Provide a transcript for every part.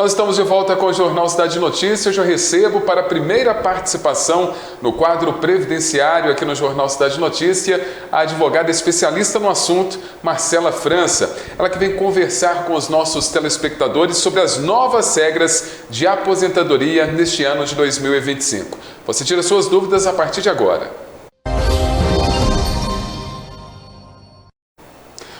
Nós estamos de volta com o Jornal Cidade de Notícias. Hoje eu recebo para a primeira participação no quadro previdenciário aqui no Jornal Cidade de Notícias a advogada especialista no assunto, Marcela França. Ela que vem conversar com os nossos telespectadores sobre as novas regras de aposentadoria neste ano de 2025. Você tira suas dúvidas a partir de agora.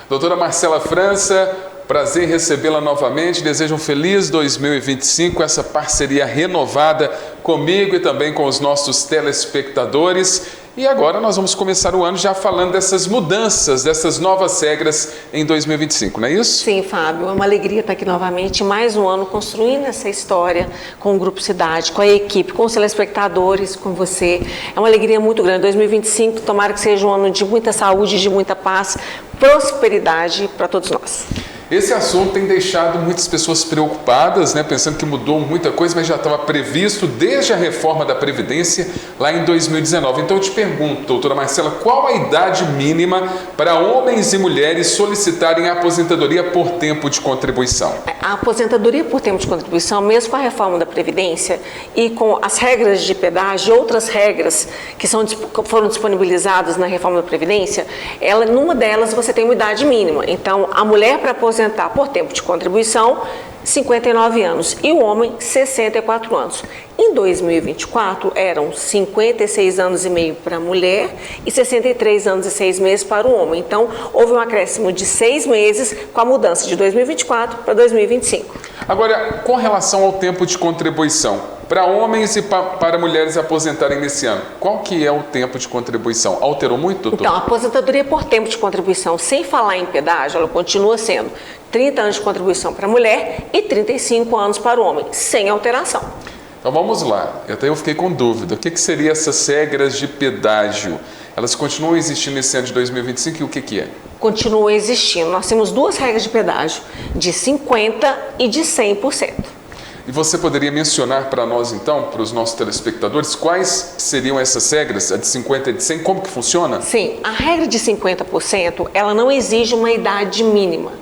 Doutora Marcela França, prazer em recebê-la novamente. Desejo um feliz 2025, essa parceria renovada comigo e também com os nossos telespectadores. E agora nós vamos começar o ano já falando dessas mudanças, dessas novas regras em 2025, não é isso? Sim, Fábio, é uma alegria estar aqui novamente, mais um ano construindo essa história com o Grupo Cidade, com a equipe, com os telespectadores, com você. É uma alegria muito grande. 2025, tomara que seja um ano de muita saúde, de muita paz, prosperidade para todos nós. Esse assunto tem deixado muitas pessoas preocupadas, pensando que mudou muita coisa, mas já estava previsto desde a reforma da Previdência lá em 2019. Então eu te pergunto, doutora Marcela, qual a idade mínima para homens e mulheres solicitarem a aposentadoria por tempo de contribuição? A aposentadoria por tempo de contribuição, mesmo com a reforma da Previdência e com as regras de pedágio, outras regras que foram disponibilizadas na reforma da Previdência, numa delas você tem uma idade mínima. Então, a mulher para aposentar por tempo de contribuição, 59 anos, e o homem, 64 anos. Em 2024, eram 56 anos e meio para a mulher e 63 anos e 6 meses para o homem. Então, houve um acréscimo de 6 meses com a mudança de 2024 para 2025. Agora, com relação ao tempo de contribuição, para homens e para mulheres aposentarem nesse ano, qual que é o tempo de contribuição? Alterou muito, doutor? Então, a aposentadoria por tempo de contribuição, sem falar em pedágio, ela continua sendo 30 anos de contribuição para a mulher e 35 anos para o homem, sem alteração. Então vamos lá, até eu fiquei com dúvida, o que seriam essas regras de pedágio? Elas continuam existindo nesse ano de 2025 e o que é? Continuam existindo, nós temos duas regras de pedágio, de 50% e de 100%. E você poderia mencionar para nós então, para os nossos telespectadores, quais seriam essas regras, a de 50% e de 100%, como que funciona? Sim, a regra de 50%, ela não exige uma idade mínima.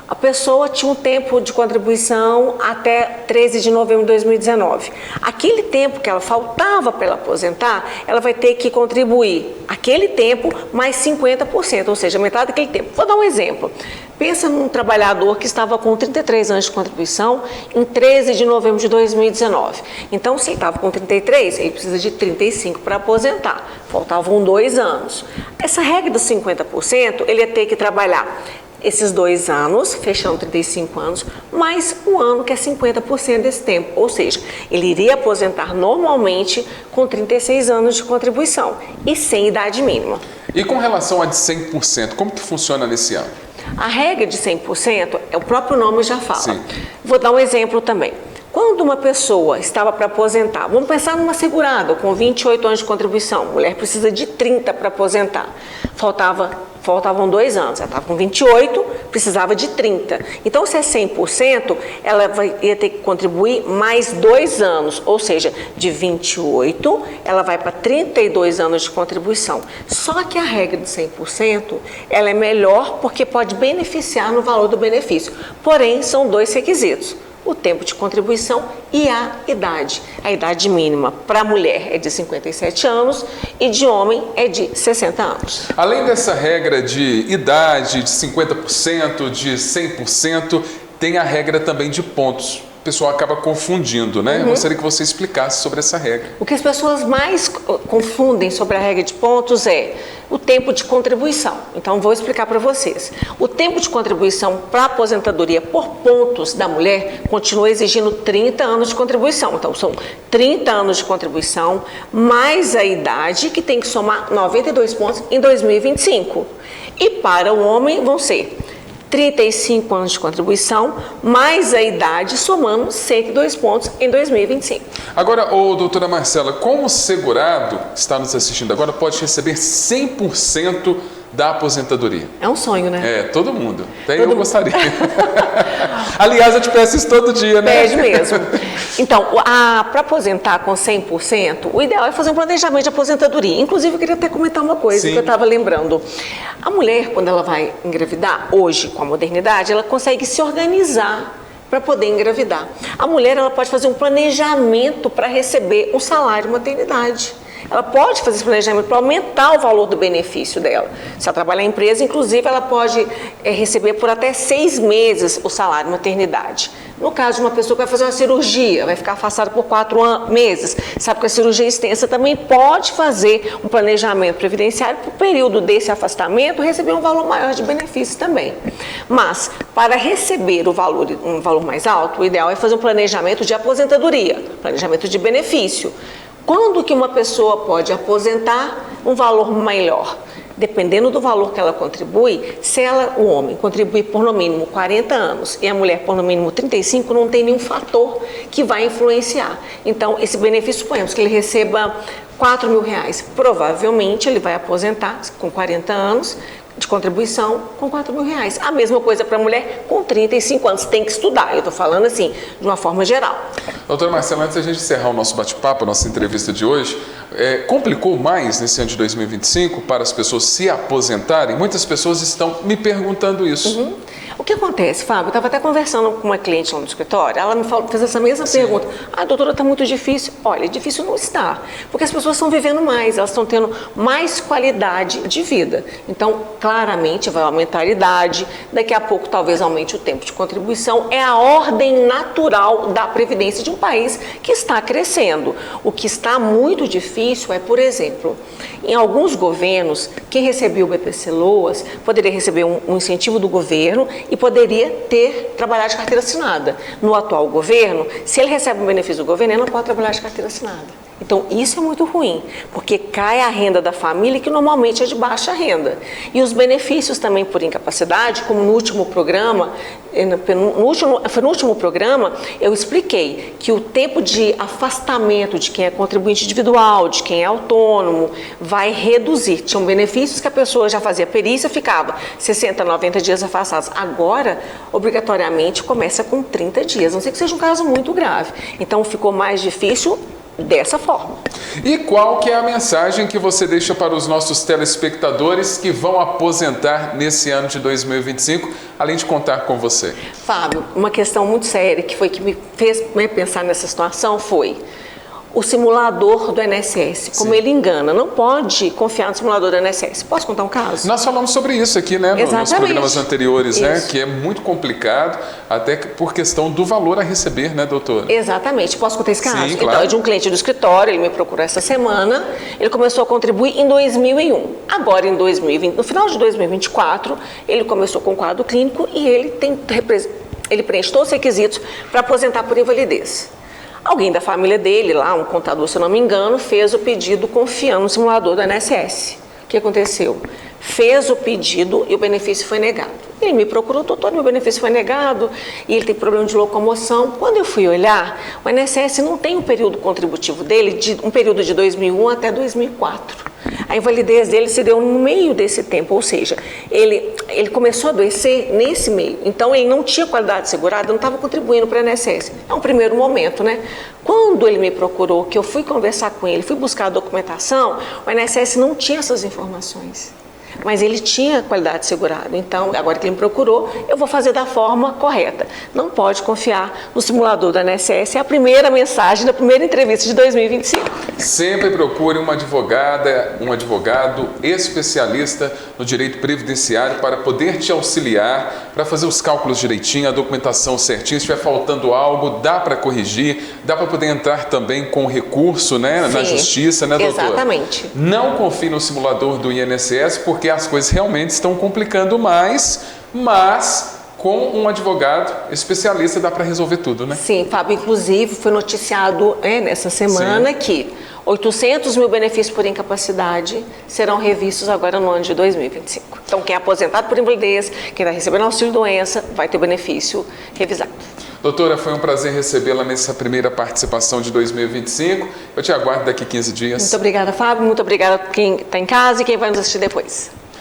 A pessoa tinha um tempo de contribuição até 13 de novembro de 2019. Aquele tempo que ela faltava para ela aposentar, ela vai ter que contribuir aquele tempo mais 50%, ou seja, metade daquele tempo. Vou dar um exemplo. Pensa num trabalhador que estava com 33 anos de contribuição em 13 de novembro de 2019. Então, se ele estava com 33, ele precisa de 35 para aposentar. Faltavam 2 anos. Essa regra dos 50%, ele ia ter que trabalhar esses 2 anos, fechando 35 anos, mais um ano que é 50% desse tempo. Ou seja, ele iria aposentar normalmente com 36 anos de contribuição e sem idade mínima. E com relação a de 100%, como que funciona nesse ano? A regra de 100%, o próprio nome já fala. Sim. Vou dar um exemplo também. Quando uma pessoa estava para aposentar, vamos pensar numa segurada com 28 anos de contribuição, a mulher precisa de 30 para aposentar, faltavam 2 anos, ela estava com 28, precisava de 30. Então, se é 100%, ela ia ter que contribuir mais 2 anos, ou seja, de 28, ela vai para 32 anos de contribuição. Só que a regra de 100%, ela é melhor porque pode beneficiar no valor do benefício. Porém, são 2 requisitos: o tempo de contribuição e a idade. A idade mínima para a mulher é de 57 anos e de homem é de 60 anos. Além dessa regra de idade, de 50%, de 100%, tem a regra também de pontos. O pessoal acaba confundindo, né? Eu gostaria que você explicasse sobre essa regra. O que as pessoas mais confundem sobre a regra de pontos é o tempo de contribuição. Então, vou explicar para vocês. O tempo de contribuição para a aposentadoria por pontos da mulher continua exigindo 30 anos de contribuição. Então, são 30 anos de contribuição, mais a idade, que tem que somar 92 pontos em 2025. E para o homem vão ser 35 anos de contribuição, mais a idade, somando 102 pontos em 2025. Agora, doutora Marcela, como o segurado que está nos assistindo agora pode receber 100% da aposentadoria? É um sonho, né? Todo mundo. Até eu gostaria. Aliás, eu te peço isso todo dia, né? Pede mesmo. Então, para aposentar com 100%, o ideal é fazer um planejamento de aposentadoria. Inclusive, eu queria até comentar uma coisa que eu estava lembrando. A mulher, quando ela vai engravidar, hoje, com a modernidade, ela consegue se organizar para poder engravidar. A mulher ela pode fazer um planejamento para receber um salário maternidade. Ela pode fazer esse planejamento para aumentar o valor do benefício dela. Se ela trabalhar em empresa, inclusive, ela pode receber por até 6 meses o salário maternidade. No caso de uma pessoa que vai fazer uma cirurgia, vai ficar afastada por 4 meses, sabe que a cirurgia extensa também pode fazer um planejamento previdenciário para o período desse afastamento receber um valor maior de benefício também. Mas, para receber um valor mais alto, o ideal é fazer um planejamento de aposentadoria, planejamento de benefício. Quando que uma pessoa pode aposentar um valor maior? Dependendo do valor que ela contribui, se o homem contribui por no mínimo 40 anos e a mulher por no mínimo 35, não tem nenhum fator que vai influenciar. Então, esse benefício, suponhamos que ele receba R$4.000, provavelmente ele vai aposentar com 40 anos de contribuição com R$4.000. A mesma coisa para a mulher com 35 anos, tem que estudar, eu estou falando assim, de uma forma geral. Doutora Marcela, antes da gente encerrar o nosso bate-papo, a nossa entrevista de hoje, complicou mais nesse ano de 2025 para as pessoas se aposentarem? Muitas pessoas estão me perguntando isso. O que acontece, Fábio? Eu estava até conversando com uma cliente lá no escritório, ela me fez essa mesma pergunta. Doutora, está muito difícil. Olha, difícil não está, porque as pessoas estão vivendo mais, elas estão tendo mais qualidade de vida. Então, claramente, vai aumentar a idade, daqui a pouco talvez aumente o tempo de contribuição. É a ordem natural da Previdência de um país que está crescendo. O que está muito difícil é, por exemplo, em alguns governos, quem recebia o BPC-Loas poderia receber um incentivo do governo e poderia trabalhar de carteira assinada. No atual governo, se ele recebe um benefício do governo, ele não pode trabalhar de carteira assinada. Então, isso é muito ruim, porque cai a renda da família, que normalmente é de baixa renda. E os benefícios também por incapacidade, como no último programa, foi no último programa, eu expliquei que o tempo de afastamento de quem é contribuinte individual, de quem é autônomo, vai reduzir. Tinham benefícios que a pessoa já fazia perícia, ficava 60, 90 dias afastados. Agora, obrigatoriamente, começa com 30 dias, a não ser que seja um caso muito grave. Então, ficou mais difícil dessa forma. E qual que é a mensagem que você deixa para os nossos telespectadores que vão aposentar nesse ano de 2025, além de contar com você? Fábio, uma questão muito séria que me fez pensar nessa situação foi o simulador do INSS, como ele engana. Não pode confiar no simulador do INSS. Posso contar um caso? Nós falamos sobre isso aqui, né, nos programas anteriores, né, que é muito complicado, até por questão do valor a receber, né, doutora? Exatamente. Posso contar esse caso? Sim, então, claro. É de um cliente do escritório, ele me procurou essa semana, ele começou a contribuir em 2001. Agora, em 2020, no final de 2024, ele começou com quadro clínico e ele preenche todos os requisitos para aposentar por invalidez. Alguém da família dele, lá, um contador, se eu não me engano, fez o pedido confiando no simulador do INSS. O que aconteceu? Fez o pedido e o benefício foi negado. Ele me procurou, doutor, meu benefício foi negado e ele tem problema de locomoção. Quando eu fui olhar, o INSS não tem o período contributivo dele, um período de 2001 até 2004. A invalidez dele se deu no meio desse tempo, ou seja, ele começou a adoecer nesse meio. Então, ele não tinha qualidade segurada, não estava contribuindo para o INSS. É um primeiro momento, né? Quando ele me procurou, que eu fui conversar com ele, fui buscar a documentação, o INSS não tinha essas informações. Mas ele tinha qualidade segurada. Então, agora que ele me procurou, eu vou fazer da forma correta. Não pode confiar no simulador da INSS. É a primeira mensagem da primeira entrevista de 2025. Sempre procure uma advogada, um advogado especialista no direito previdenciário para poder te auxiliar, para fazer os cálculos direitinho, a documentação certinha. Se estiver faltando algo, dá para corrigir, dá para poder entrar também com recurso, né, na justiça, né, doutora? Exatamente. Não confie no simulador do INSS, porque as coisas realmente estão complicando mais, mas com um advogado especialista dá para resolver tudo, né? Sim, Fábio, inclusive foi noticiado nessa semana que 800 mil benefícios por incapacidade serão revistos agora no ano de 2025. Então, quem é aposentado por invalidez, quem está recebendo auxílio-doença, vai ter o benefício revisado. Doutora, foi um prazer recebê-la nessa primeira participação de 2025. Eu te aguardo daqui 15 dias. Muito obrigada, Fábio. Muito obrigada a quem está em casa e quem vai nos assistir depois.